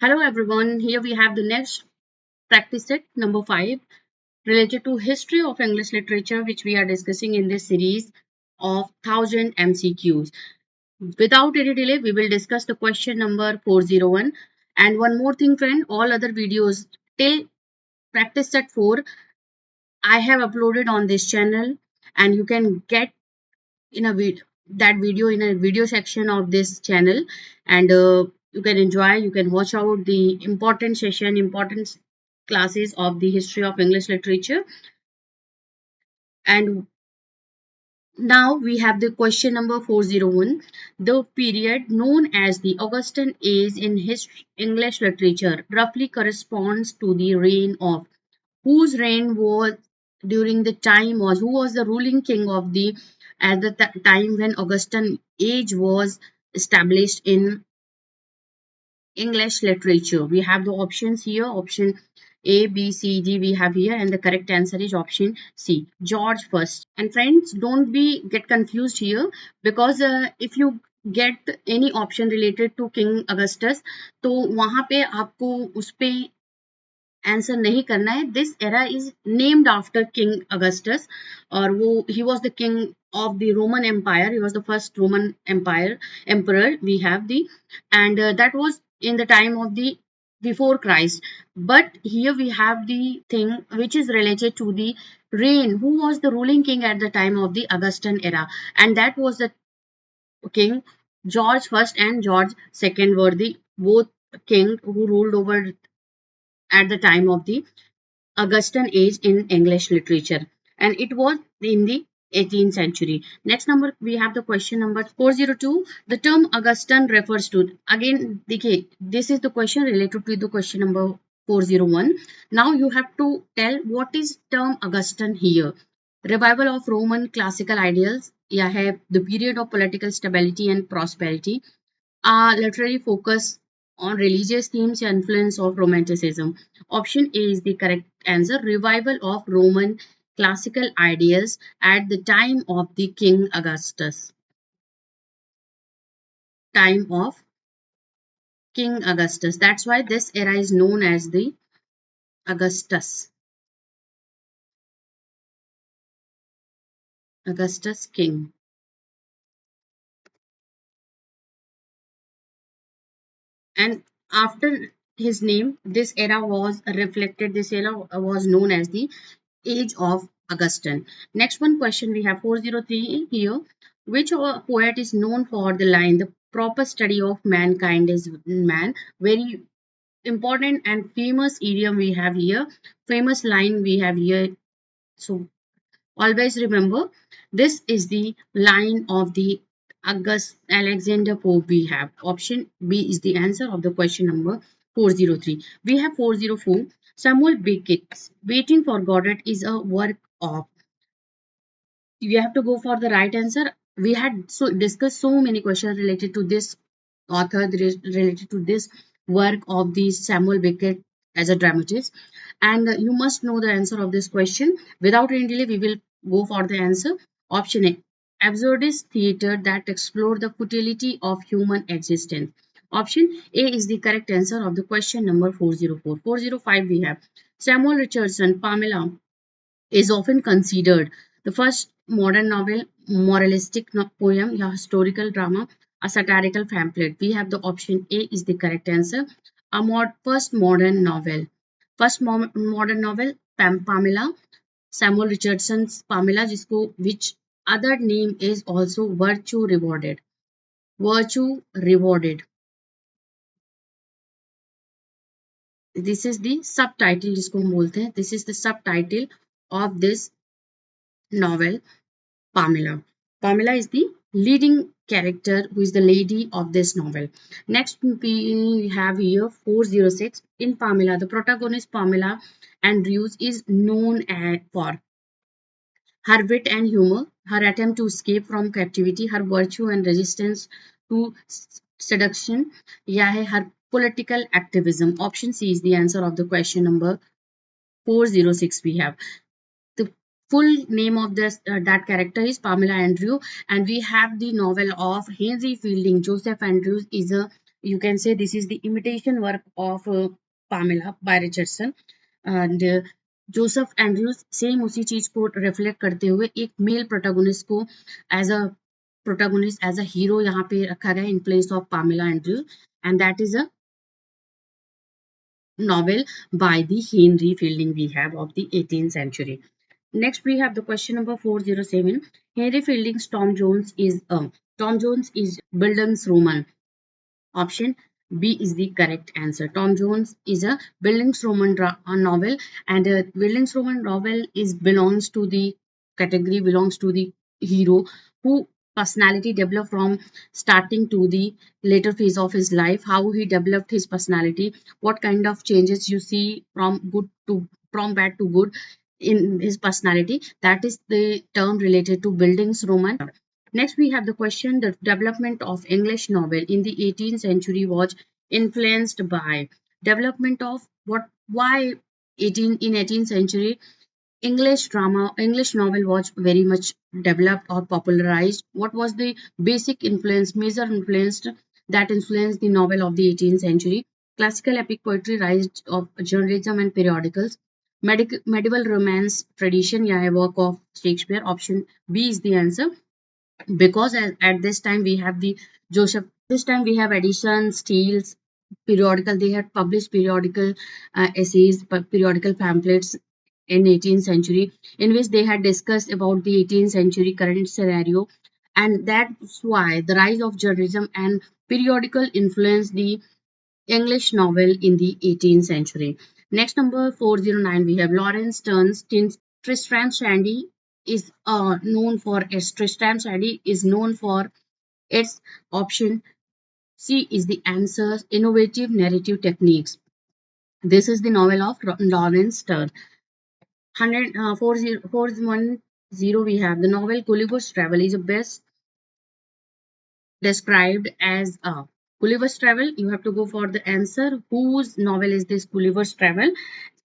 Hello everyone, here we have the next practice set number 5 related to history of English literature which we are discussing in this series of 1000 MCQs. Without any delay, we will discuss the question number 401 and one more thing friend, all other videos till practice set 4 I have uploaded on this channel and you can get in a that video in a video section of this channel and you can enjoy, you can watch out the important session, important classes of the history of English literature. And now we have the question number 401. The period known as the Augustan age in English literature roughly corresponds to the reign of whose reign was during the time was who was the ruling king of the at the time when Augustan age was established in English literature. We have the options here, option A, B, C, D we have here, and the correct answer is option C, George first. And friends, don't be get confused here because if you get any option related to King Augustus, तो वहाँ पे आपको उस पे answer नहीं करना है. This era is named after king Augustus और वो he was the king of the Roman Empire. He was the first Roman Empire emperor. We have the and that was in the time of the before Christ. But here we have the thing which is related to the reign. Who was the ruling king at the time of the Augustan era? And that was the king George first and George second were the both king who ruled over at the time of the Augustan age in English literature, and it was in the 18th century. Next number we have the question number 402. The term Augustan refers to, again देखिए, this is the question related to the question number 401. Now you have to tell what is term Augustan here. Revival of Roman classical ideals, या है the period of political stability and prosperity, literary focus on religious themes and influence of romanticism. Option A is the correct answer. Revival of Roman classical ideas at the time of the King Augustus. Time of King Augustus. That's why this era is known as the Augustus. Augustus King. And after his name, this era was reflected, this era was known as the Age of Augustine. Next one question we have 403 here. Which poet is known for the line, the proper study of mankind is man? Very important and famous idiom we have here, famous line we have here. So always remember, this is the line of the August Alexander Pope we have. Option B is the answer of the question number 403. We have 404. Samuel Beckett's Waiting for Godot is a work of. You have to go for the right answer. We had discussed so many questions related to this author, related to this work of the Samuel Beckett as a dramatist. And you must know the answer of this question. Without any delay, we will go for the answer. Option A, absurdist theatre that explore the futility of human existence. Option A is the correct answer of the question number 404. 405 we have Samuel Richardson, Pamela is often considered the first modern novel, moralistic poem, या historical drama, a satirical pamphlet. We have the option A is the correct answer. A first modern novel. First modern novel, Pamela, Samuel Richardson's Pamela, जिसको which other name is also Virtue Rewarded. Virtue Rewarded. This is the subtitle जिसको हम बोलते हैं. This is the subtitle of this novel, Pamela. Pamela is the leading character who is the lady of this novel. Next we have here 406. In Pamela, the protagonist Pamela Andrews is known for her wit and humor, her attempt to escape from captivity, her virtue and resistance to seduction, या है her political activism. Option C is the answer of the question number 406 we have. The full name of this that character is Pamela Andrew, and we have the novel of Henry Fielding. Joseph Andrews is a You can say this is the imitation work of Pamela by Richardson. And Joseph Andrews same उसी चीज को reflect करते हुए एक male protagonist को as a protagonist as a hero यहाँ पे रखा गया in place of Pamela Andrews and that is a novel by the Henry Fielding we have of the 18th century. Next we have the question number 407. Henry Fielding's Tom Jones is Bildungsroman. Option B is the correct answer. Tom Jones is a Bildungsroman novel, and a Bildungsroman novel belongs to the category, belongs to the hero who personality developed from starting to the later phase of his life, how he developed his personality, what kind of changes you see from bad to good in his personality. That is the term related to Bildungsroman. Next, we have the question: the development of English novel in the 18th century was influenced by development of what? Why 18th century English novel was very much developed or popularized? What was the basic influence, major influence that influenced the novel of the 18th century? Classical epic poetry, rise of journalism and periodicals, medieval romance tradition, yeah, work of Shakespeare. Option B is the answer, because at this time we have the Joseph. This time we have editions, steals, periodical. They had published periodical essays, periodical pamphlets in 18th century, in which they had discussed about the 18th century current scenario, and that's why the rise of journalism and periodical influenced the English novel in the 18th century. Next, number 409, we have Lawrence Sterne's Tristram Shandy is known for its Tristram Shandy is known for its option C is the answer, innovative narrative techniques. This is the novel of Lawrence Sterne. 410 we have the novel Gulliver's Travel is best described as a Gulliver's Travel. You have to go for the answer. Whose novel is this Gulliver's Travel?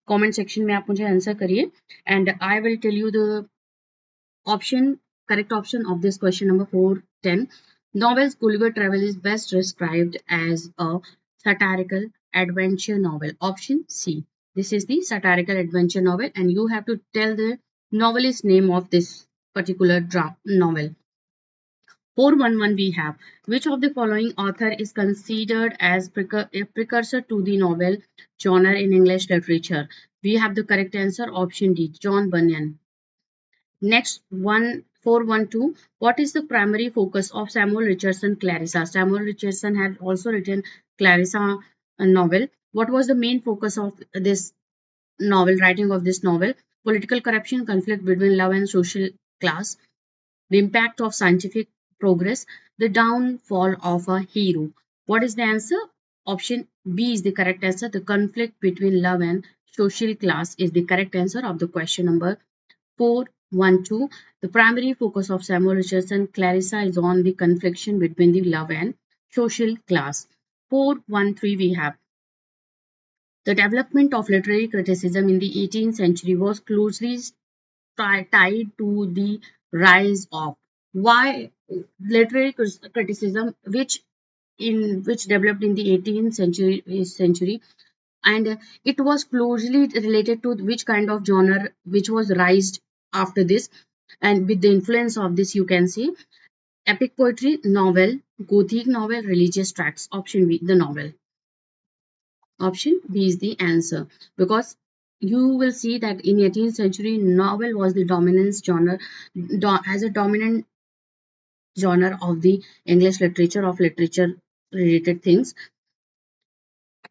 Comment section में आप मुझे answer करिए, and I will tell you the correct option of this question number 410. Novel's Gulliver Travel is best described as a satirical adventure novel. Option C. This is the satirical adventure novel, and you have to tell the novelist name of this particular novel. 411 we have, which of the following author is considered as a precursor to the novel genre in English literature? We have the correct answer, option D, John Bunyan. Next, 412. What is the primary focus of Samuel Richardson Clarissa? Samuel Richardson had also written Clarissa novel. What was the main focus of this novel, writing of this novel? Political corruption, conflict between love and social class, the impact of scientific progress, the downfall of a hero. What is the answer? Option B is the correct answer. The conflict between love and social class is the correct answer of the question number 412. The primary focus of Samuel Richardson Clarissa is on the confliction between the love and social class. 413 we have. The development of literary criticism in the 18th century was closely tied to the rise of why literary criticism, which developed in the 18th century, and it was closely related to which kind of genre which was raised after this, and with the influence of this you can see epic poetry, novel, gothic novel, religious tracts. Option B, the novel. Option B is the answer, because you will see that in 18th century novel was the dominant genre, as a dominant genre of the English literature, of literature related things.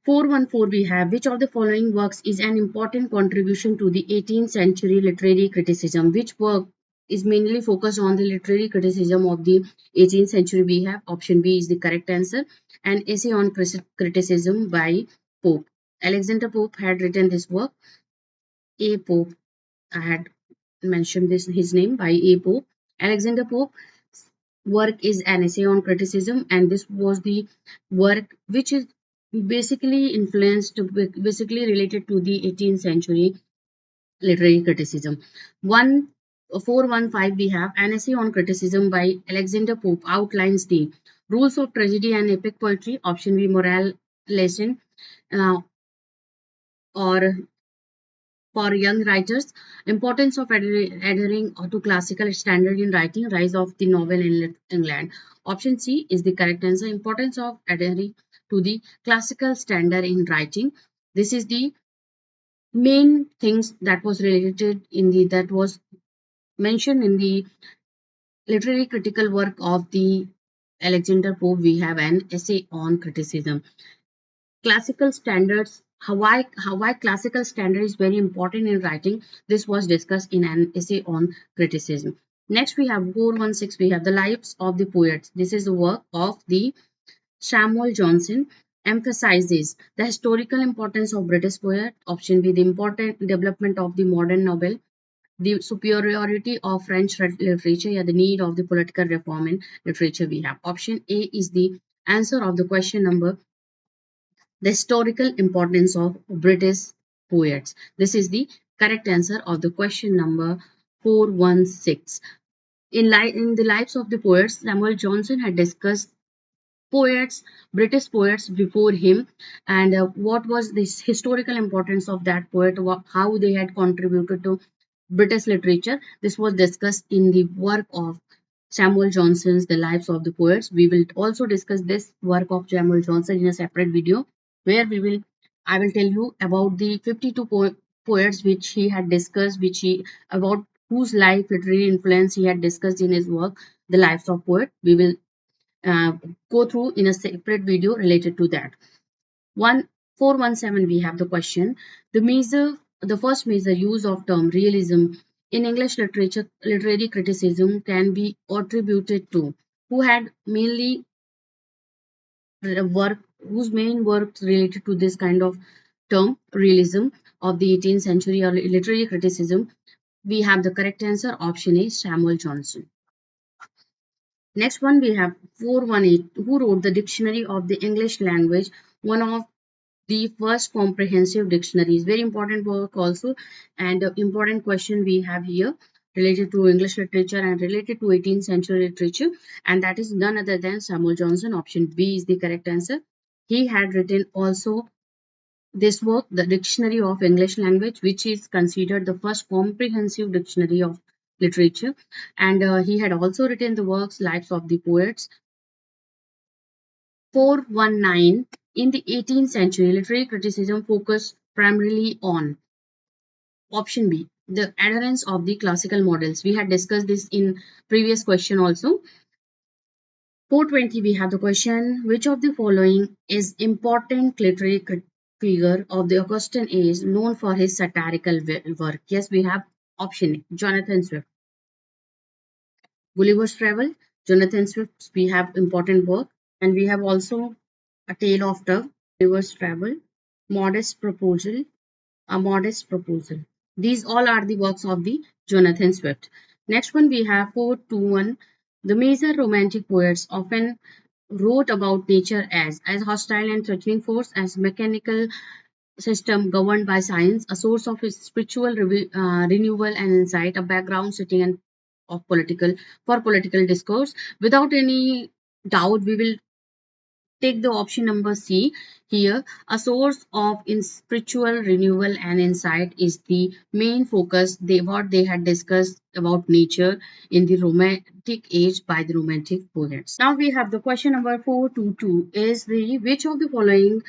414 we have, which of the following works is an important contribution to the 18th century literary criticism? Which work is mainly focused on the literary criticism of the 18th century? We have option B is the correct answer, an essay on criticism by Pope. Alexander Pope had written this work. A. Pope, I had mentioned his name by A. Pope. Alexander Pope's work is an essay on criticism, and this was the work which is basically related to the 18th century literary criticism. 415 we have, an essay on criticism by Alexander Pope outlines the Rules of tragedy and epic poetry. Option B, moral lesson uh, or for young writers. Importance of adhering to classical standard in writing. Rise of the novel in England. Option C is the correct answer. Importance of adhering to the classical standard in writing. This is the main things that was related in the that was mentioned in the literary critical work of the Alexander Pope. We have an essay on criticism. Classical standards, how why classical standard is very important in writing. This was discussed in an essay on criticism. Next we have 416, we have the lives of the poets. This is the work of the Samuel Johnson, emphasizes the historical importance of British poet. Option B, the important development of the modern novel, the superiority of French literature, yeah, the need of the political reform in literature. We have option A is the answer of the question number, the historical importance of British poets. This is the correct answer of the question number 416. In the lives of the poets, Samuel Johnson had discussed poets, British poets before him, and what was this historical importance of that poet, how they had contributed to British literature. This was discussed in the work of Samuel Johnson's The Lives of the Poets. We will also discuss this work of Samuel Johnson in a separate video where I will tell you about the 52 poets which he had discussed, which he about whose life literary influence he had discussed in his work, The Lives of Poets. We will uh, go through in a separate video related to that. 1417 we have the question. The first major use of term realism in English literature literary criticism can be attributed to who had mainly work whose main work related to this kind of term realism of the 18th century or literary criticism. We have the correct answer. Option A, Samuel Johnson. Next one we have 418. Who wrote the Dictionary of the English Language? One of the first comprehensive dictionaries. Very important work also, and important question we have here related to English literature and related to 18th century literature, and that is none other than Samuel Johnson. Option B is the correct answer. He had written also this work, the Dictionary of English Language, which is considered the first comprehensive dictionary of literature, and he had also written the works Lives of the Poets. 419. In the 18th century, literary criticism focused primarily on option B, the adherence of the classical models. We had discussed this in previous question also. 420, we have the question, which of the following is important literary figure of the Augustan age known for his satirical work? Yes, we have option A, Jonathan Swift. Gulliver's Travel, Jonathan Swift, we have important work, and we have also A Tale of Dove, Gulliver's Travel, Modest Proposal, A Modest Proposal. These all are the works of the Jonathan Swift. Next one we have 421. The major romantic poets often wrote about nature as hostile and threatening force, as mechanical system governed by science, a source of spiritual renewal and insight, a background setting and of political for political discourse. Without any doubt, we will take the option number C here. A source of spiritual renewal and insight is the main focus. What they had discussed about nature in the Romantic age by the Romantic poets. Now we have the question number 422 is the which of the following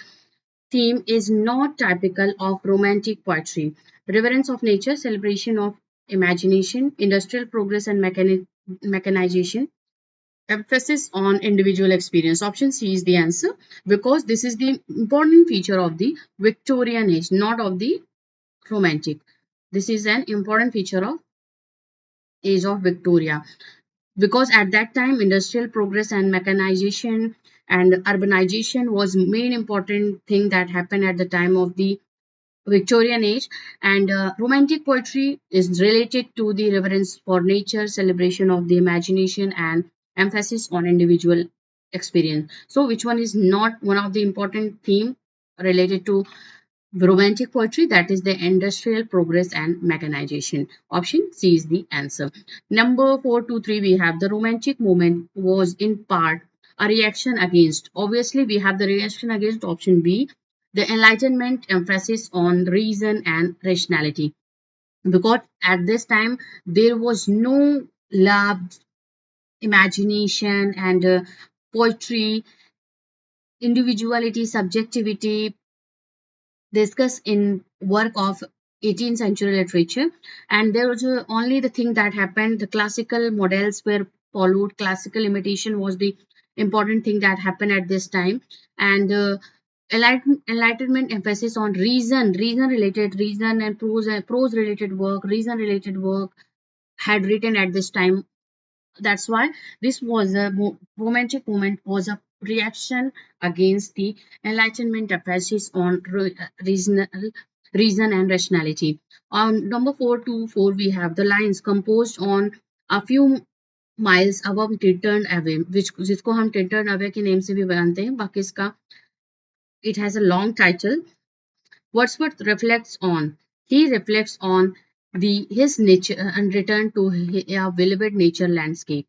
theme is not typical of Romantic poetry? Reverence of nature, celebration of imagination, industrial progress and mechanization, emphasis on individual experience. Option C is the answer because this is the important feature of the Victorian age, not of the Romantic. This is an important feature of age of Victoria because at that time industrial progress and mechanization and urbanization was main important thing that happened at the time of the Victorian age, and Romantic poetry is related to the reverence for nature, celebration of the imagination, and emphasis on individual experience. So, which one is not one of the important theme related to Romantic poetry? That is the industrial progress and mechanization. Option C is the answer. Number 423, we have the Romantic movement was in part a reaction against. Obviously, we have the reaction against option B, the Enlightenment emphasis on reason and rationality. Because at this time, there was no love, imagination, and poetry, individuality, subjectivity, discussed in work of 18th century literature, and there was only the thing that happened, the classical models were followed, classical imitation was the important thing that happened at this time. And enlightenment emphasis on reason and prose related work, reason related work had written at this time. That's why this was a romantic movement was a reaction against the Enlightenment emphasis on reason and rationality. On number 424, we have the lines composed on a few miles above Tilton Away, which जिसको हम Tilton Away के name से भी जानते हैं, बाकी इसका it has a long title. Wordsworth reflects on. He reflects on the his nature and return to a beloved nature landscape.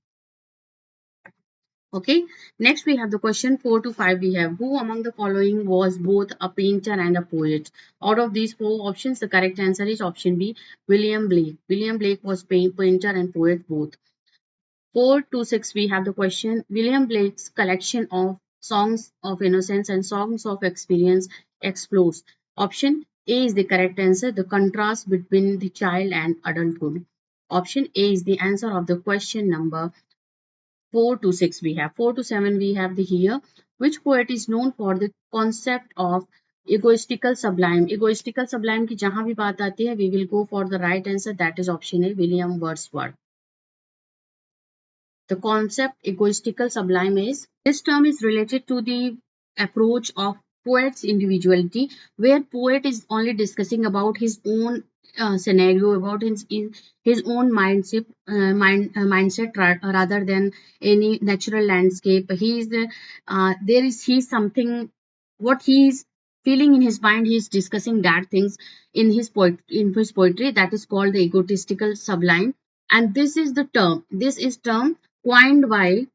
Okay, next we have the question 4 to 5. We have who among the following was both a painter and a poet? Out of these four options, the correct answer is option B, William Blake. William Blake was painter and poet both. 4 to 6, we have the question William Blake's collection of songs of innocence and songs of experience explores. Option A is the correct answer, the contrast between the child and adulthood. Option A is the answer of the question number 4 to 6 we have. 4 to 7 we have the here. Which poet is known for the concept of egoistical sublime? Egoistical sublime की जहां भी बात आती है, we will go for the right answer, that is option A, William Wordsworth. The concept egoistical sublime is this term is related to the approach of poet's individuality, where poet is only discussing about his own scenario, about his own mindset rather than any natural landscape. He is there is he something what he is feeling in his mind. He is discussing that things in his poetry, that is called the egotistical sublime. And this is the term. Coined by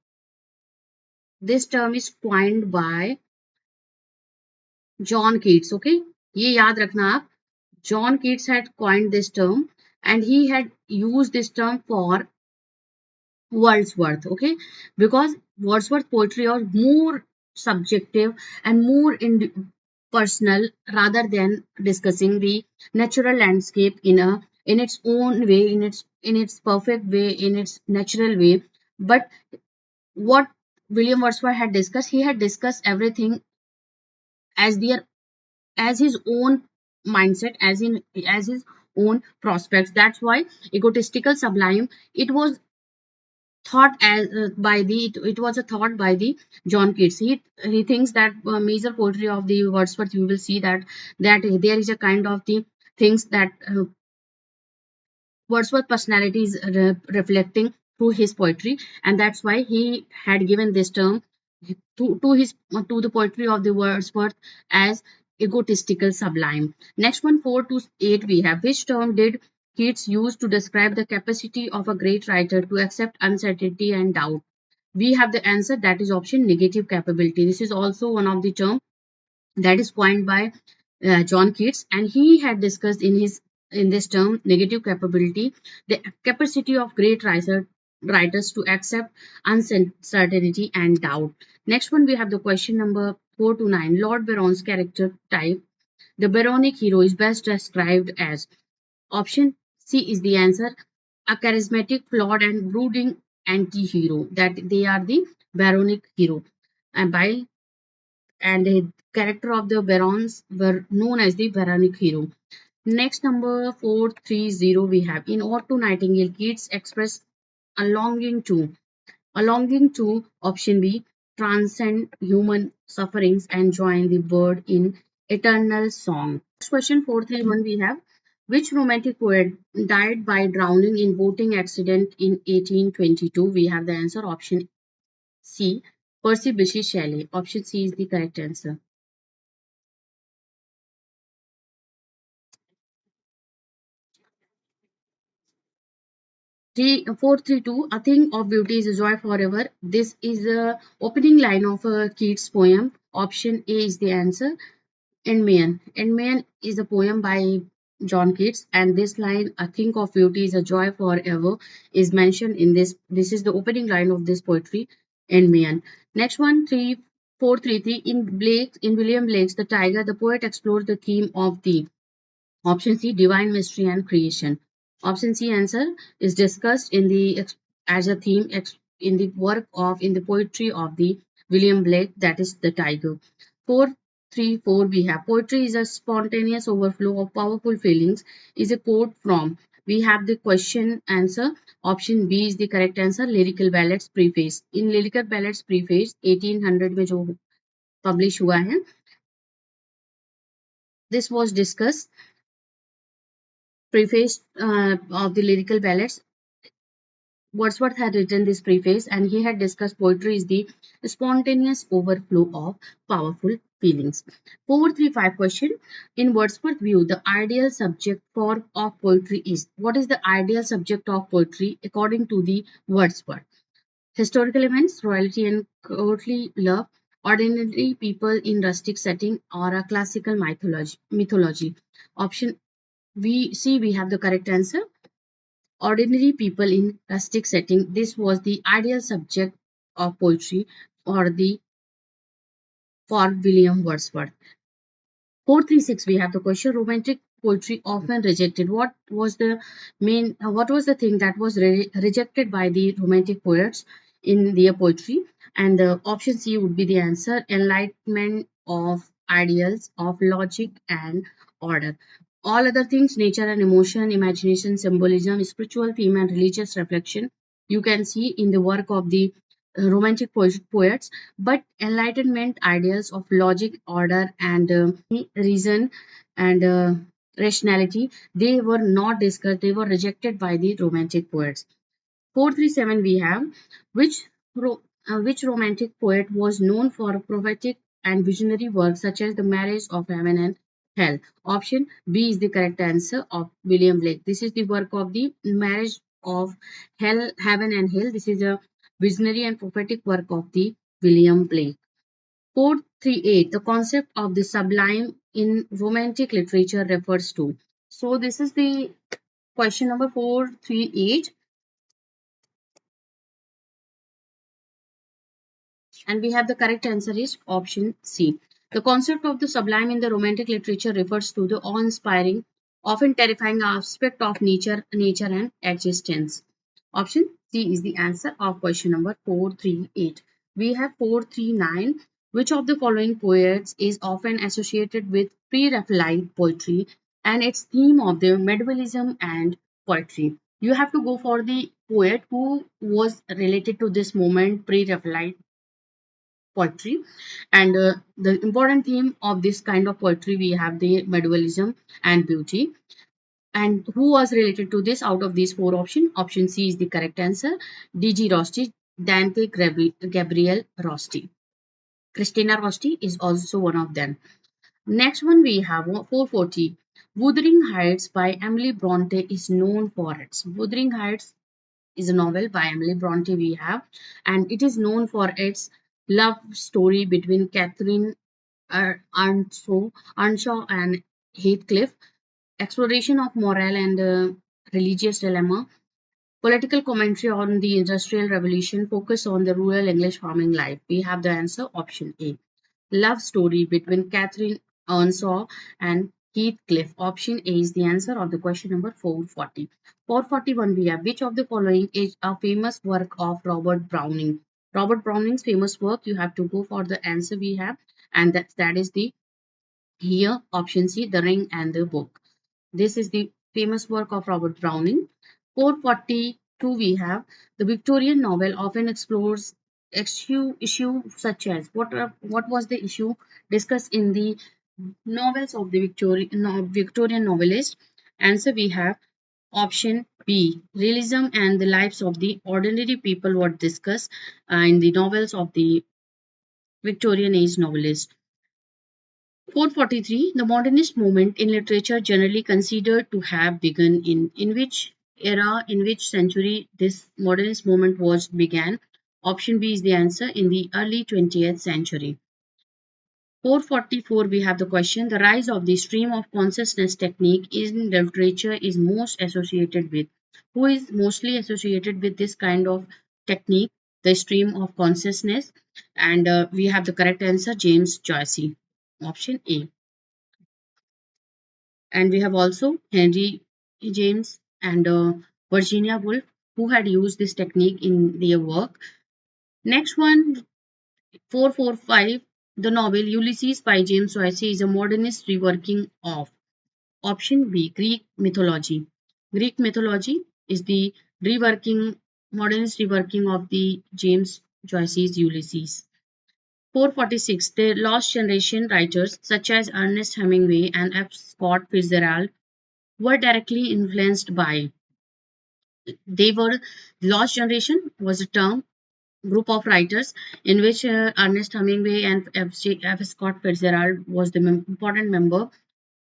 this term is coined by John Keats. Okay, ये याद रखना आप. John Keats had coined this term, and he had used this term for Wordsworth. Okay, because Wordsworth poetry was more subjective and more personal rather than discussing the natural landscape in its own way, in its perfect way, in its natural way. But what William Wordsworth had discussed, he had discussed everything as their as his own mindset, as his own prospects. That's why egotistical sublime, it was thought as it was a thought by the John Keats. He thinks that major poetry of the Wordsworth, you will see that there is a kind of the things that Wordsworth personality is reflecting through his poetry, and that's why he had given this term to the poetry of the Wordsworth as egotistical sublime. Next one, 4 to 8, we have which term did Keats use to describe the capacity of a great writer to accept uncertainty and doubt? We have the answer, that is option negative capability. This is also one of the term that is coined by John Keats, and he had discussed in this term negative capability, the capacity of great writers to accept uncertainty and doubt. Next one, we have the question number 4 to 9. Lord Byron's character type, the Byronic hero, is best described as. Option C is the answer, a charismatic, flawed, and brooding anti-hero. That they are the Byronic hero, and by and the character of the barons were known as the Baronic hero. Next, number 430, we have in Ode to Nightingale, Keats expressed a longing to option B, transcend human sufferings and join the bird in eternal song. Next question 431, we have which romantic poet died by drowning in boating accident in 1822? We have the answer, option C, Percy Bysshe Shelley. Option C is the correct answer. 432, a thing of beauty is a joy forever. This is the opening line of a Keats poem. Option A is the answer. Endymion. Endymion is a poem by John Keats, and this line, "A thing of beauty is a joy forever," is mentioned in this. This is the opening line of this poetry, Endymion. Next one, 3433. In William Blake's The Tiger, the poet explores the theme of the option C, divine mystery and creation. Option C answer is discussed in the as a theme in the work of in the poetry of the William Blake, that is the tiger. 434 we have poetry is a spontaneous overflow of powerful feelings is a quote from. We have the question answer. Option B is the correct answer. Lyrical ballads preface. In lyrical ballads preface 1800 में जो publish हुआ है, this was discussed preface of the lyrical ballads. Wordsworth had written this preface and he had discussed poetry is the spontaneous overflow of powerful feelings. 435 question. In Wordsworth's view, the ideal subject of poetry is. What is the ideal subject of poetry according to the Wordsworth? Historical events, royalty and courtly love, ordinary people in rustic setting, or a classical mythology. Option we have the correct answer. Ordinary people in rustic setting. This was the ideal subject of poetry for William Wordsworth. 436 we have the question. Romantic poetry often rejected. What was the thing that was rejected by the romantic poets in their poetry? And the option C would be the answer. Enlightenment of ideals of logic and order. All other things, nature and emotion, imagination, symbolism, spiritual theme, and religious reflection, you can see in the work of the romantic poets, but enlightenment ideals of logic, order, and reason and rationality, they were not discussed, they were rejected by the romantic poets. 437 we have which which romantic poet was known for prophetic and visionary work such as the marriage of heaven and hell. Option B is the correct answer of William Blake. This is the work of the marriage of heaven and hell. This is a visionary and prophetic work of the William Blake. 438. The concept of the sublime in romantic literature refers to. So this is the question number 438. And we have the correct answer is option C. The concept of the sublime in the romantic literature refers to the awe-inspiring, often terrifying aspect of nature and existence. Option C is the answer of question number 438. We have 439. Which of the following poets is often associated with pre-Raphaelite poetry and its theme of the medievalism and poetry? You have to go for the poet who was related to this moment, pre-Raphaelite poetry, and the important theme of this kind of poetry, we have the medievalism and beauty. And who was related to this out of these four options? Option C is the correct answer. D.G. Rosti, Dante Gabriel Rosti. Christina Rosti is also one of them. Next one we have 440. Wuthering Heights by Emily Bronte is known for its. Wuthering Heights is a novel by Emily Bronte we have, and it is known for its love story between Catherine Earnshaw and Heathcliff, exploration of moral and religious dilemma, political commentary on the Industrial Revolution, focus on the rural English farming life. We have the answer option A. Love story between Catherine Earnshaw and Heathcliff. Option A is the answer of the question number 440. 441 we have which of the following is a famous work of Robert Browning? Robert Browning's famous work, you have to go for the answer we have, and that is the here option C, The Ring and the Book. This is the famous work of Robert Browning. 442 we have the Victorian novel often explores issue such as what was the issue discussed in the novels of the Victorian novelist. Answer we have option B, realism and the lives of the ordinary people were discussed in the novels of the Victorian age novelist. 443. The modernist movement in literature generally considered to have begun in which era, in which century this modernist movement was began? Option B is the answer, in the early 20th century. 444 we have the question, the rise of the stream of consciousness technique in literature is most associated with. Who is mostly associated with this kind of technique, the stream of consciousness? And we have the correct answer, James Joyce. Option A. And we have also Henry James and Virginia Woolf, who had used this technique in their work. Next one, 445, the novel Ulysses by James Joyce is a modernist reworking of. Option B, Greek mythology. Greek mythology is the reworking, modernist reworking of the James Joyce's Ulysses. 446, the lost generation writers such as Ernest Hemingway and F. Scott Fitzgerald were directly influenced by. They were lost generation was a term group of writers in which Ernest Hemingway and F. Scott Fitzgerald was the important member,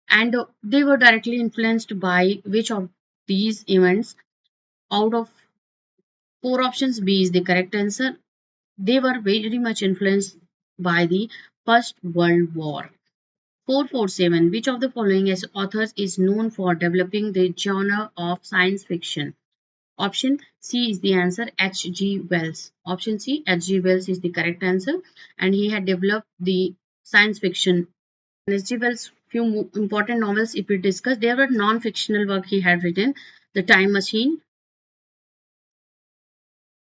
and they were directly influenced by which of these events? Out of four options, B is the correct answer. They were very much influenced by the First World War. 447. Which of the following as authors is known for developing the genre of science fiction? Option C is the answer, H.G. Wells. Option C, H.G. Wells is the correct answer, and he had developed the science fiction. H.G. Wells' few important novels, if we discuss, there were non-fictional work he had written, The Time Machine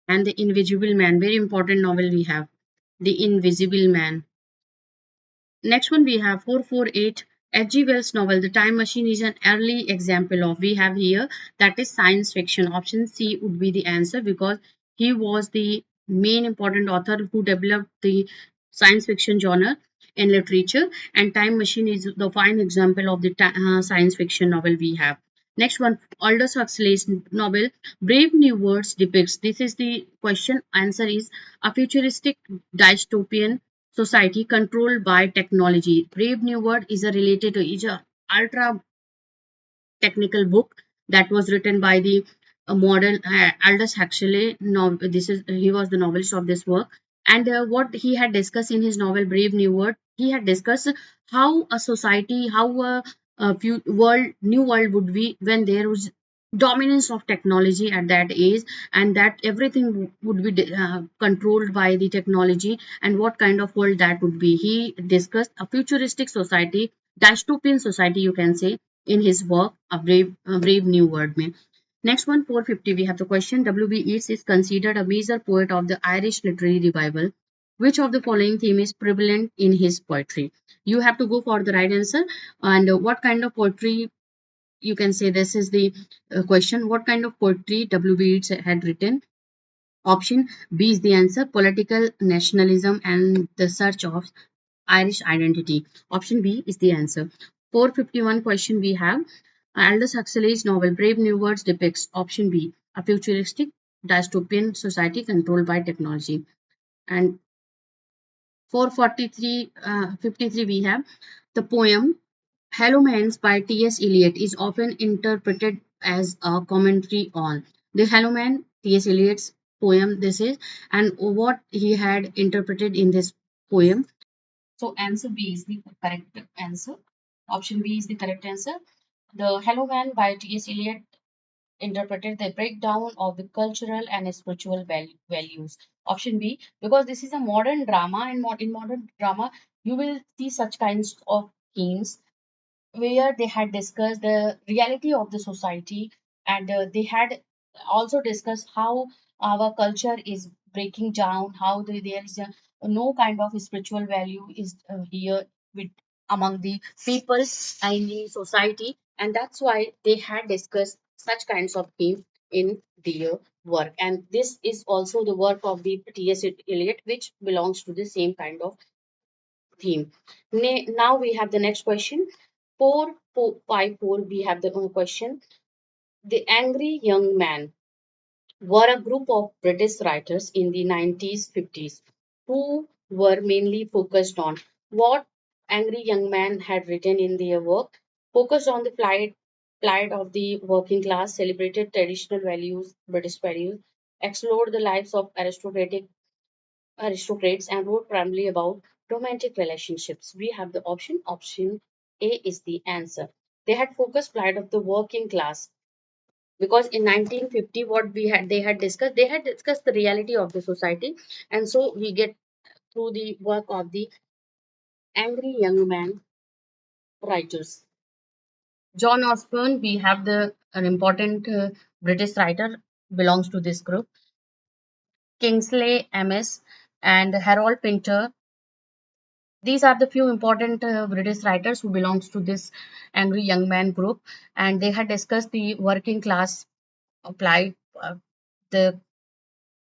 and The Invisible Man. Very important novel we have, The Invisible Man. Next one we have 448. H.G. Wells' novel The Time Machine is an early example of, we have here, that is science fiction. Option C would be the answer because he was the main important author who developed the science fiction genre in literature, and Time Machine is the fine example of the science fiction novel we have. Next one, Aldous Huxley's novel Brave New Worlds depicts, this is the question, answer is a futuristic dystopian society controlled by technology. Brave New World is a related to is a ultra technical book that was written by the modern Aldous Huxley. This is he was the novelist of this work, and what he had discussed in his novel Brave New World, he had discussed how a society, how a new world would be when there was dominance of technology at that age, and that everything would be controlled by the technology, and what kind of world that would be. He discussed a futuristic society, dystopian society, you can say, in his work Brave New World में. Next one, 450, we have the question, W.B. Yeats is considered a major poet of the Irish literary revival. Which of the following theme is prevalent in his poetry? You have to go for the right answer, and what kind of poetry, you can say, this is the question, what kind of poetry W.B. Yeats had written? Option B is the answer, political nationalism and the search of Irish identity. Option B is the answer. 451 question we have. Aldous Huxley's novel Brave New Worlds depicts, option B, a futuristic dystopian society controlled by technology. And 443 53 we have the poem Hallomans by T.S. Eliot is often interpreted as a commentary on the Hallowman, T.S. Eliot's poem. This is, and what he had interpreted in this poem. So answer B is the correct answer. Option B is the correct answer. The Hello Man by T.S. Eliot interpreted the breakdown of the cultural and spiritual values. Option B, because this is a modern drama, and in modern drama you will see such kinds of themes where they had discussed the reality of the society, and they had also discussed how our culture is breaking down, how there is no kind of spiritual value is here with among the people in the society, and that's why they had discussed such kinds of theme in their work, and this is also the work of the T.S. Eliot, which belongs to the same kind of theme. Now we have the next question. 454, we have the question. The Angry Young Man were a group of British writers in the 1950s who were mainly focused on what Angry Young Man had written in their work, focused on the flight plight of the working class, celebrated traditional values, British values, explored the lives of aristocrats, and wrote primarily about romantic relationships. We have the option A is the answer. They had focused plight of the working class, because in 1950 what they had discussed the reality of the society, and so we get through the work of the angry young man writers. John Osborne, we have the an important British writer belongs to this group. Kingsley Amis and Harold Pinter. These are the few important British writers who belongs to this angry young man group, and they had discussed the working class applied the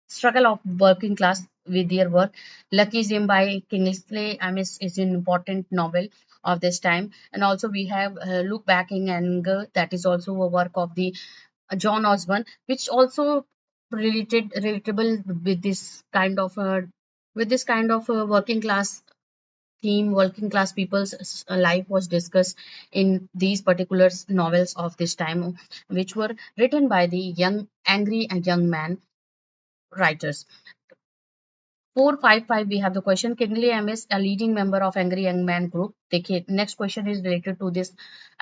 struggle of working class with their work. Lucky Jim by Kingsley Amis is an important novel of this time, and also we have Look Back in Anger, that is also a work of the John Osborne, which also relatable with this kind of working class theme. Working class people's life was discussed in these particular novels of this time, which were written by the young angry and young man writers. 455 we have the question. Kingley M is a leading member of Angry Young Man group. देखिए next question is related to this,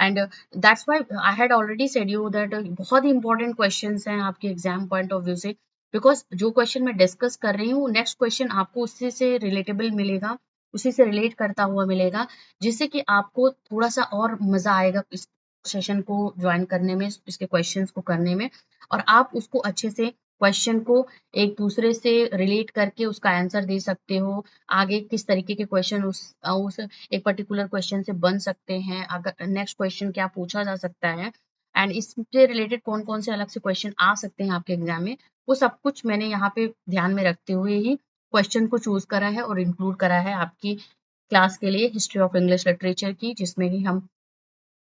and that's why I had already said you that बहुत ही important questions हैं आपके exam point of view से, because जो question मैं discuss कर रही हूँ next question आपको उससे से relatable मिलेगा, उसी से relate करता हुआ मिलेगा, जिससे कि आपको थोड़ा सा और मजा आएगा इस सेशन को ज्वाइन करने में, इसके क्वेश्चंस को करने में, और आप उसको अच्छे से क्वेश्चन को एक दूसरे से रिलेट करके उसका आंसर दे सकते हो। आगे किस तरीके के क्वेश्चन उस एक पर्टिकुलर क्वेश्चन से बन सकते हैं, अगर नेक्स्ट क्वेश्चन क्या पूछा जा सकता है, एंड इससे रिलेटेड कौन कौन से अलग से क्वेश्चन आ सकते हैं आपके एग्जाम में, वो सब कुछ मैंने यहाँ पे ध्यान में रखते हुए ही क्वेश्चन को चूज करा है और इंक्लूड करा है आपकी क्लास के लिए हिस्ट्री ऑफ इंग्लिश लिटरेचर की, जिसमें कि हम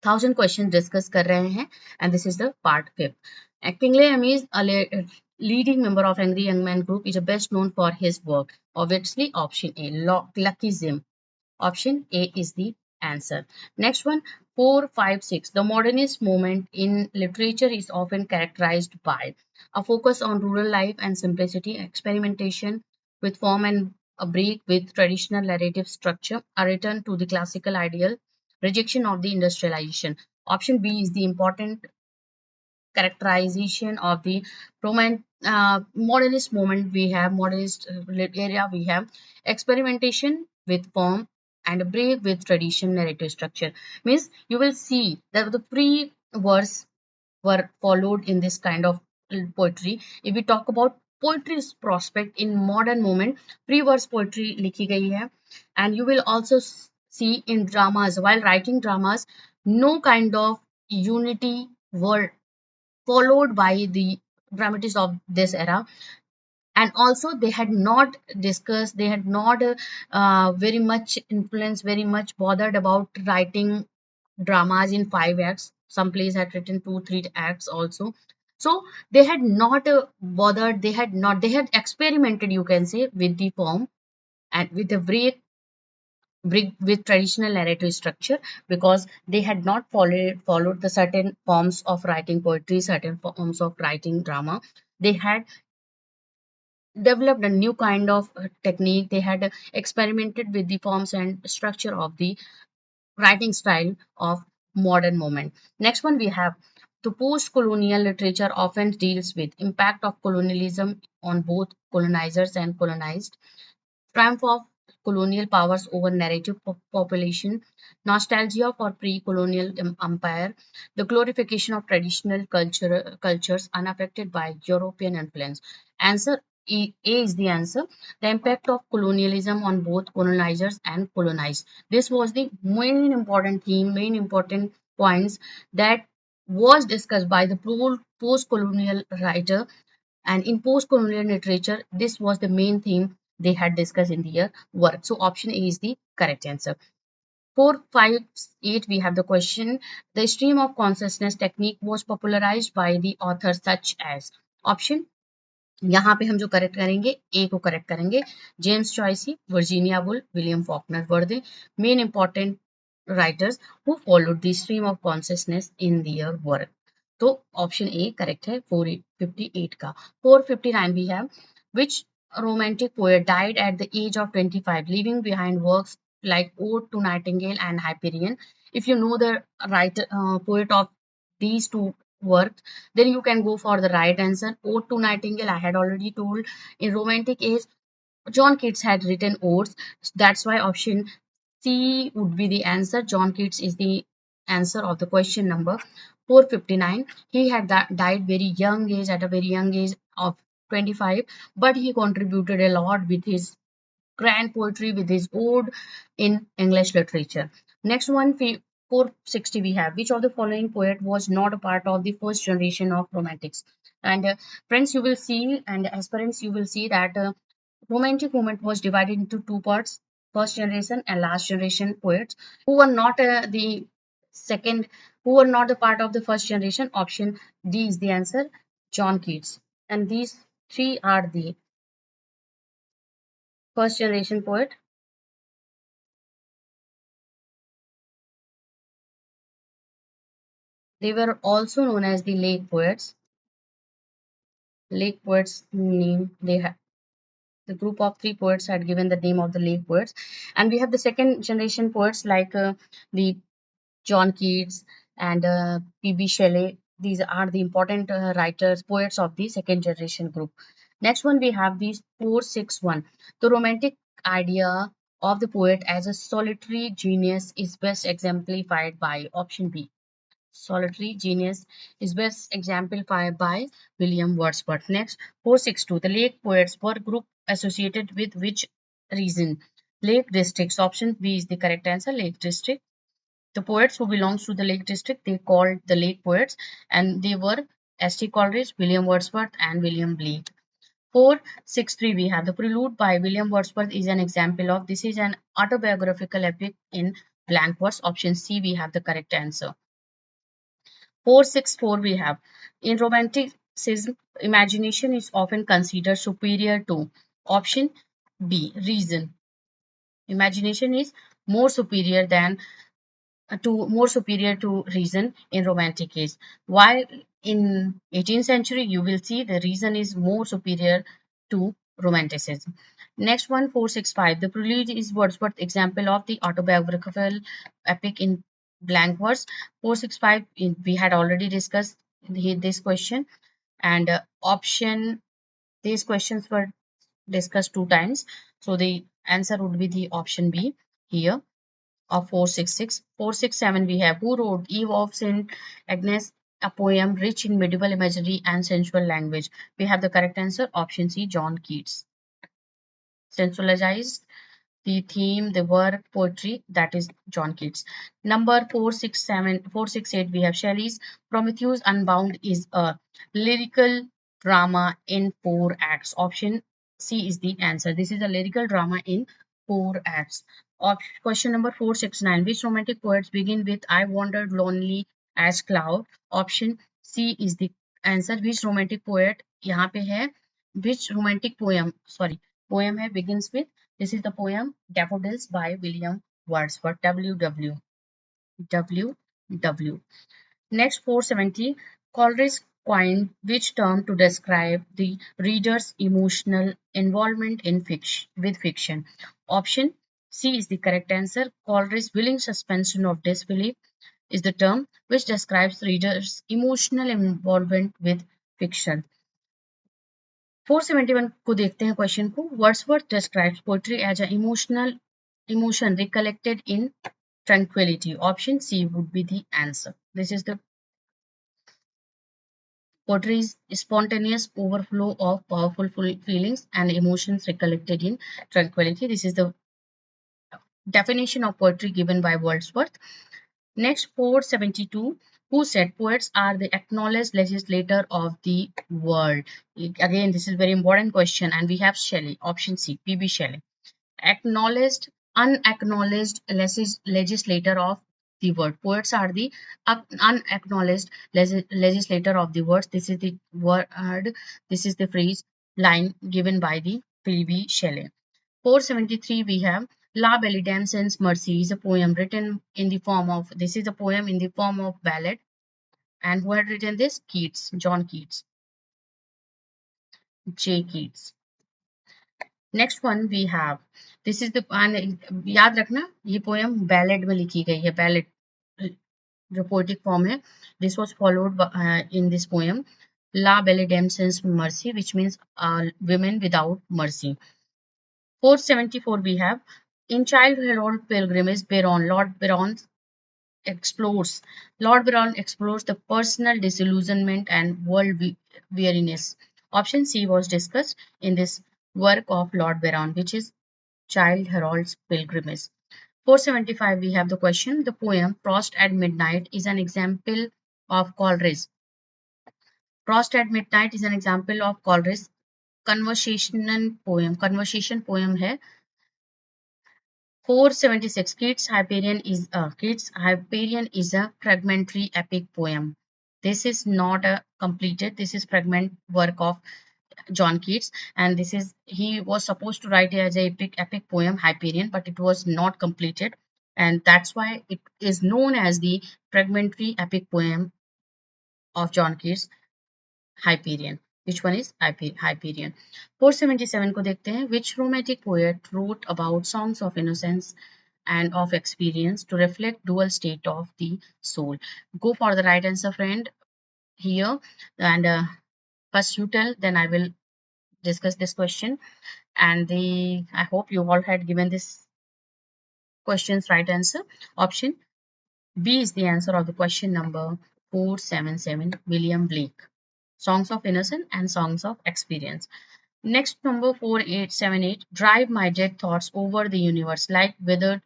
1000 क्वेश्चन डिस्कस कर रहे हैं, and this is the part 5. Kingley M is a leading member of Angry Young Man group, is best known for his work. Obviously, option A, Lucky Zim. Option A is the answer. Next one, 456. The modernist movement in literature is often characterized by a focus on rural life and simplicity, experimentation with form and a break with traditional narrative structure, a return to the classical ideal, rejection of the industrialization. Option B is the important characterization of the modernist movement. We have modernist area, we have experimentation with form and a break with tradition narrative structure. Means you will see that the pre-verse were followed in this kind of poetry. If we talk about poetry's prospect in modern moment, pre-verse poetry likhi gayi hai, and you will also see in dramas, while writing dramas, no kind of unity were followed by the dramatists of this era, and also they had not discussed, they had not very much influenced, very much bothered about writing dramas in 5 acts. Some plays had written 2 3 acts also, so they had not bothered, they had experimented, you can say, with the form and with the with traditional narrative structure, because they had not followed the certain forms of writing poetry, certain forms of writing drama. They had developed a new kind of technique. They had experimented with the forms and structure of the writing style of modern moment. Next one we have, the post-colonial literature often deals with impact of colonialism on both colonizers and colonized, triumph of colonial powers over narrative population, nostalgia for pre-colonial empire, the glorification of traditional cultures unaffected by European influence. Answer A is the answer. The impact of colonialism on both colonizers and colonized. This was the main important theme, main important points that was discussed by the post-colonial writer, and in post-colonial literature, this was the main theme they had discussed in their work. So option A is the correct answer. 458 we have the question. The stream of consciousness technique was popularized by the authors such as. Option, यहाँ पे हम जो correct करेंगे ए को correct करेंगे, James Joyce, Virginia Woolf, William Faulkner were the main important writers who followed the stream of consciousness in their work. तो option A correct है 458 का. 459 we have which romantic poet died at the age of 25, leaving behind works like Ode to Nightingale and Hyperion. If you know the writer poet of these two works, then you can go for the right answer. Ode to Nightingale, I had already told. In romantic age, John Keats had written odes. That's why option C would be the answer. John Keats is the answer of the question number 459. He had died very young age, at a very young age of 25, but he contributed a lot with his grand poetry, with his ode in English literature. Next one, 460 we have. Which of the following poet was not a part of the first generation of romantics? And friends, you will see, and aspirants, you will see that romantic movement was divided into two parts: first generation and last generation poets who were not the second, who were not the part of the first generation. Option D is the answer, John Keats. And these three are the first generation poet. They were also known as the lake poets. Lake poets name they have. The group of three poets had given the name of the lake poets, and we have the second generation poets like the John Keats and P.B. Shelley. These are the important writers, poets of the second generation group. Next one, we have these 461. The romantic idea of the poet as a solitary genius is best exemplified by option B. Solitary genius is best exemplified by William Wordsworth. Next, 462. The lake poets were group associated with which region? Lake districts. Option B is the correct answer, Lake district. The poets who belongs to the Lake District, they called the Lake Poets, and they were S.T. Coleridge, William Wordsworth, and William Blake. 463 we have the Prelude by William Wordsworth is an example of this is an autobiographical epic in blank verse. Option C we have the correct answer. 464 we have in Romanticism, imagination is often considered superior to option B, reason. Imagination is more superior to reason in romantic age, while in 18th century you will see the reason is more superior to romanticism. Next one, 465. The Prelude is Wordsworth example of the autobiographical epic in blank verse. 465 we had already discussed this question, and option these questions were discussed two times, so the answer would be the option B here of 466. 467 we have who wrote Eve of St. Agnes, a poem rich in medieval imagery and sensual language. We have the correct answer, option C, John Keats. Sensualized the theme, the work, poetry, that is John Keats. Number 467, 468 we have Shelley's Prometheus Unbound is a lyrical drama in 4 acts. Option C is the answer. This is a lyrical drama in 4 acts. Question number 469. Which romantic poets begin with I wandered lonely as cloud? Option C is the answer. Which romantic poet यहाँ पे है? Which romantic poem, sorry, poem है begins with, this is the poem Daffodils by William Wordsworth. WW. WW. Next, 470. Coleridge coined which term to describe the reader's emotional involvement in fiction? Option C is the correct answer. Coleridge's willing suspension of disbelief is the term which describes reader's emotional involvement with fiction. 471 को देखते हैं question को. Wordsworth describes poetry as an emotion recollected in tranquility. Option C would be the answer. This is the poetry's spontaneous overflow of powerful feelings and emotions recollected in tranquility. This is the definition of poetry given by Wordsworth. Next, 472. Who said poets are the acknowledged legislator of the world? Again, this is very important question, and we have Shelley. Option C, P.B. Shelley. Acknowledged, unacknowledged legislator of the world. Poets are the unacknowledged legislator of the words. This is the word. This is the phrase line given by the P.B. Shelley. 473 we have La Belle Dame Sans Mercy is a poem written in the form of, this is a poem in the form of ballad. And who had written this? Keats, John Keats, J. Keats. Next one we have, this is the, याद रखना ये poem ballad में लिखी गई है, ballad जो poetic form है. This was followed in this poem La Belle Dame Sans Mercy, which means women without mercy. 474 we have, in Child Herald Pilgrimage, Byron, explores Lord Byron explores the personal disillusionment and world weariness. Option C was discussed in this work of Lord Byron, which is Child Herald's Pilgrimage. 475 we have the question. The poem Frost at Midnight is an example of Coleridge. Frost at Midnight is an example of Coleridge's conversation poem है. 476 Keats' Hyperion is a fragmentary epic poem. This is not a completed. This is fragment work of John Keats, and this is, he was supposed to write it as a epic poem Hyperion, but it was not completed, and that's why it is known as the fragmentary epic poem of John Keats, Hyperion. Which one is Hyperion? 477 को देखते हैं. Which romantic poet wrote about songs of innocence and of experience to reflect dual state of the soul? Go for the right answer, friend, here. And first you tell, then I will discuss this question. And I hope you all had given this question's right answer. Option B is the answer of the question number 477, William Blake. Songs of Innocence and Songs of Experience. Next, number 4878, drive my dead thoughts over the universe like withered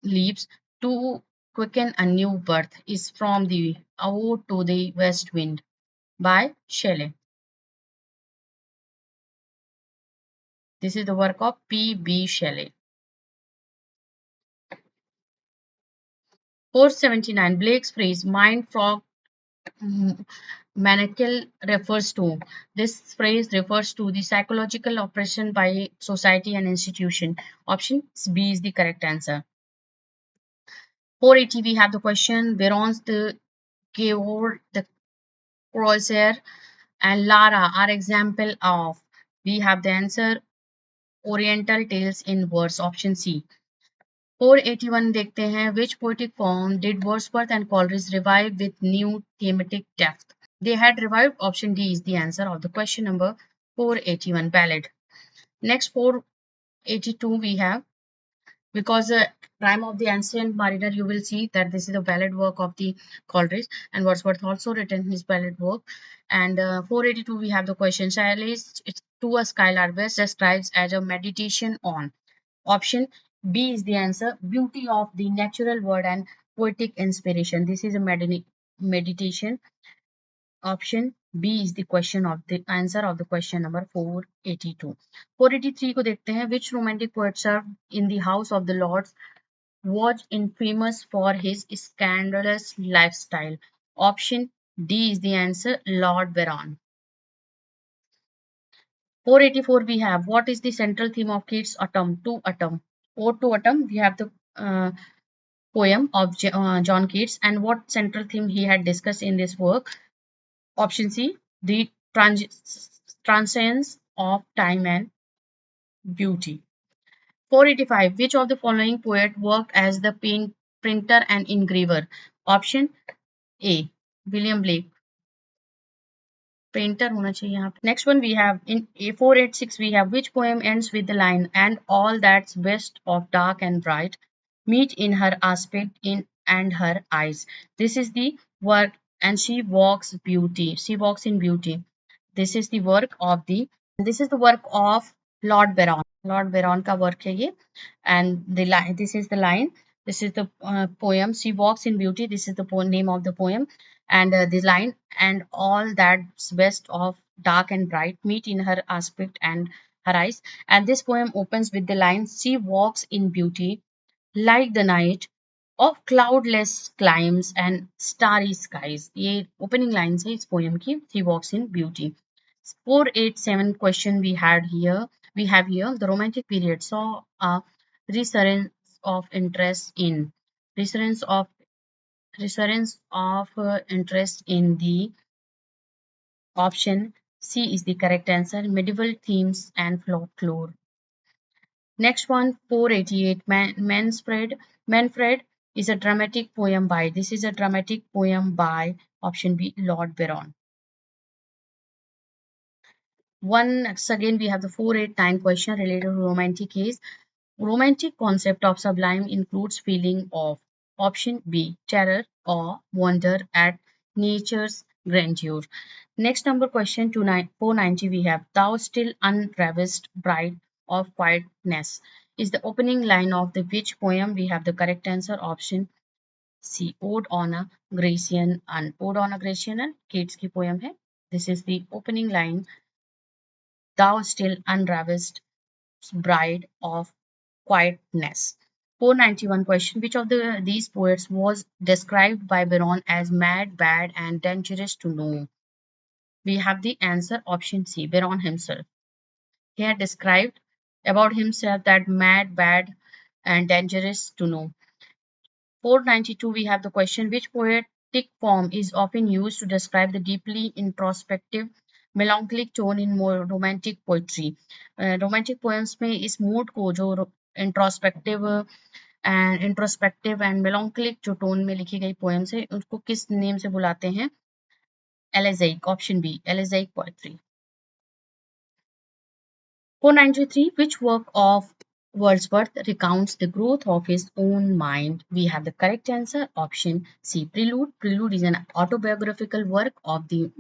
leaves to quicken a new birth, is from the Ode to the West Wind by Shelley. This is the work of P.B. Shelley. 479, Blake's phrase mind frog maniacal refers to. This phrase refers to the psychological oppression by society and institution. Option B is the correct answer. 480 we have the question. Byron's the George, the Crozier, and Lara are example of. We have the answer Oriental Tales in Verse. Option C. 481 देखते हैं. Which poetic form did Wordsworth and Coleridge revive with new thematic depth? They had revived. Option D is the answer of the question number 481, ballad. Next 482 we have, because Rime of the Ancient Mariner, you will see that this is a ballad work of the Coleridge, and Wordsworth also written his ballad work. And 482 we have the question, Shelley's To a Skylark West describes as a meditation on. Option B is the answer, beauty of the natural world and poetic inspiration. This is a meditation. Option B is the question of the answer of the question number 482. 483 को देखते हैं. Which romantic poet served in the House of the Lords was infamous for his scandalous lifestyle? Option D is the answer, Lord Byron. 484 we have, what is the central theme of Keats' Autumn to Autumn? Ode to Autumn, we have the poem of John Keats, and what central theme he had discussed in this work? Option C, the transience of time and beauty. 485, which of the following poet worked as the printer and engraver? Option A, William Blake. Painter होना चाहिए यहाँ पे. Next one we have in A486 we have, which poem ends with the line, and all that's best of dark and bright meet in her aspect in and her eyes. This is the work, and she walks in beauty. This is the work of Lord Byron. Lord Byron का work है ये, and the line, this is the line. This is the poem. She walks in beauty. This is the name of the poem, and the line, and all that's best of dark and bright meet in her aspect and her eyes. And this poem opens with the line, she walks in beauty like the night of cloudless climes and starry skies. ये opening lines है इस poem की. She walks in beauty. 487 question we have here. The Romantic period saw a resurgence of interest in resurgence of interest in the option C is the correct answer, medieval themes and folklore. Next one, 488, Manfred is a dramatic poem by, this is a dramatic poem by option B, Lord Byron. Once again, we have the 489 question related to romantic case. Romantic concept of sublime includes feeling of option B, terror or wonder at nature's grandeur. Next number question 490 we have, thou still unravished bride of quietness is the opening line of the which poem? We have the correct answer option C, Ode on a Grecian Urn. Ode on a Grecian Urn Keats की poem है. This is the opening line, thou still unravished bride of quietness. 491 question, which of these poets was described by Byron as mad, bad and dangerous to know? We have the answer option C, Byron himself. He had described about himself that mad, bad and dangerous to know. 492 we have the question, which poetic form is often used to describe the deeply introspective melancholic tone in more romantic poetry? Romantic poems में इस mood को जो introspective and मेलॉन्कलिक जो tone में लिखी गई poems है उसको किस नेम से बुलाते हैं? Elegiac, option B, elegiac poetry. 493, which work of Wordsworth recounts the growth of his own mind? We have the correct answer option C, Prelude. Prelude is an autobiographical work of the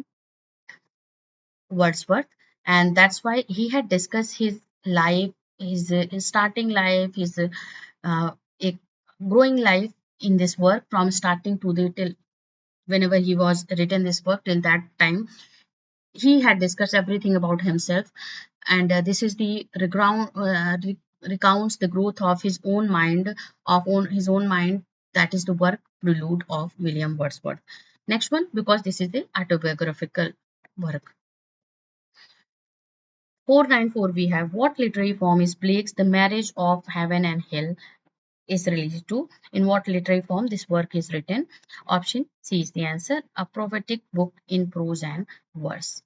Wordsworth, and that's why he had discussed his life, his starting life, his a growing life in this work from starting to the till whenever he was written this work till that time. He had discussed everything about himself, and this is the recounts the growth of his own mind, his own mind. That is the work Prelude of William Wordsworth. Next one, because this is the autobiographical work. 494 we have, what literary form is Blake's The Marriage of Heaven and Hell is related to? In what literary form this work is written? Option C is the answer, a prophetic book in prose and verse.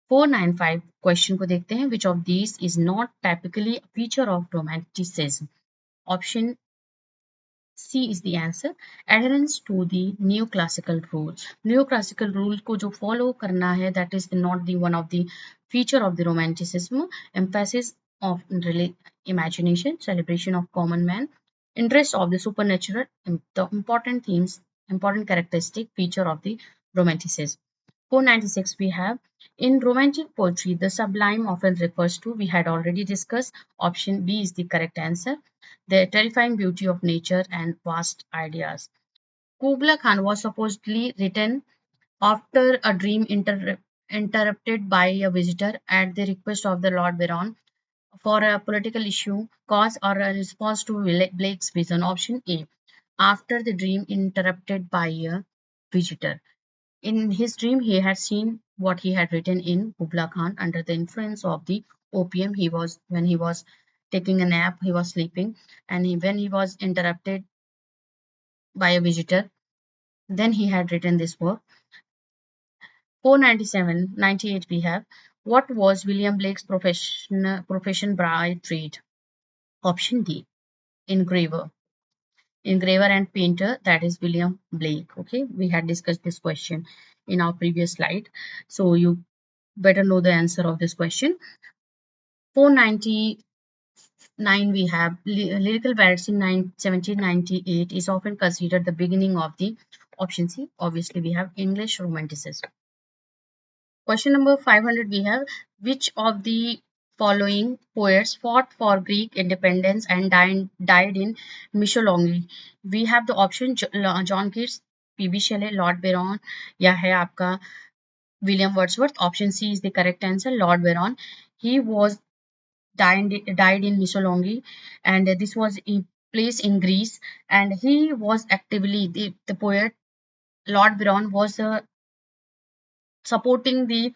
495 question को देखते हैं, which of these is not typically a feature of romanticism? Option C is the answer, adherence to the neoclassical rule. Neoclassical rule को जो follow करना है, that is not the one of the feature of the romanticism. Emphasis of imagination, celebration of common man, interest of the supernatural, the important themes, important characteristic feature of the romanticism. 496 we have, in romantic poetry the sublime often refers to, we had already discussed, option B is the correct answer, the terrifying beauty of nature and vast ideas. Kubla Khan was supposedly written after a dream interrupted by a visitor at the request of the Lord Byron for a political issue, cause or a response to Blake's vision. Option A, after the dream interrupted by a visitor. In his dream, he had seen what he had written in Kubla Khan under the influence of the opium. When he was taking a nap, he was sleeping, and when he was interrupted by a visitor, then he had written this work. 497, 98 we have, what was William Blake's profession by trade? Option D, engraver. Engraver and painter, that is William Blake. Okay, we had discussed this question in our previous slide, so you better know the answer of this question. 499 we have, lyrical ballads in 1798 is often considered the beginning of the, option C, obviously we have English romanticism. Question number 500 we have, which of the following poets fought for Greek independence and died in Missolonghi? We have the option John Keats, P.B. Shelley, Lord Byron, या है आपका William Wordsworth. Option C is the correct answer, Lord Byron. He was died in Missolonghi, and this was a place in Greece, and he was actively, the poet Lord Byron was supporting the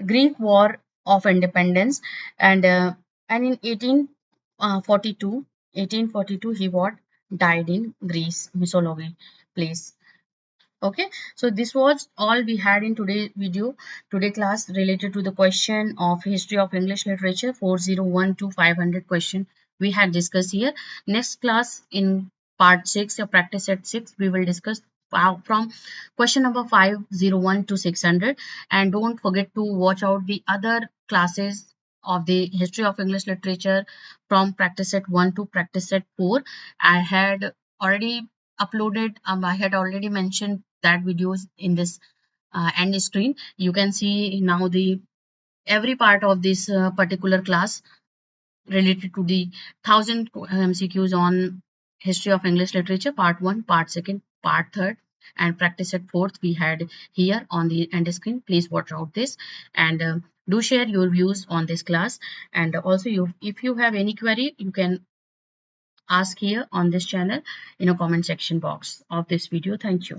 Greek War of Independence, and in 1842 1842 he what? Died in Greece mythology place. Okay, so this was all we had in today class related to the question of history of English literature 401 to 500 question we had discussed here. Next class in part 6 or practice at 6 we will discuss from question number 501 to 600, and don't forget to watch out the other classes of the history of English literature from practice set 1 to practice set 4. I had already uploaded, I had already mentioned that videos in this end screen. You can see now the every part of this particular class related to the 1000 MCQs on history of English literature, part 1, part 2, part 3, and practice at 4th we had here on the end screen. Please watch out this, and do share your views on this class. And also, if you have any query, you can ask here on this channel in a comment section box of this video. Thank you.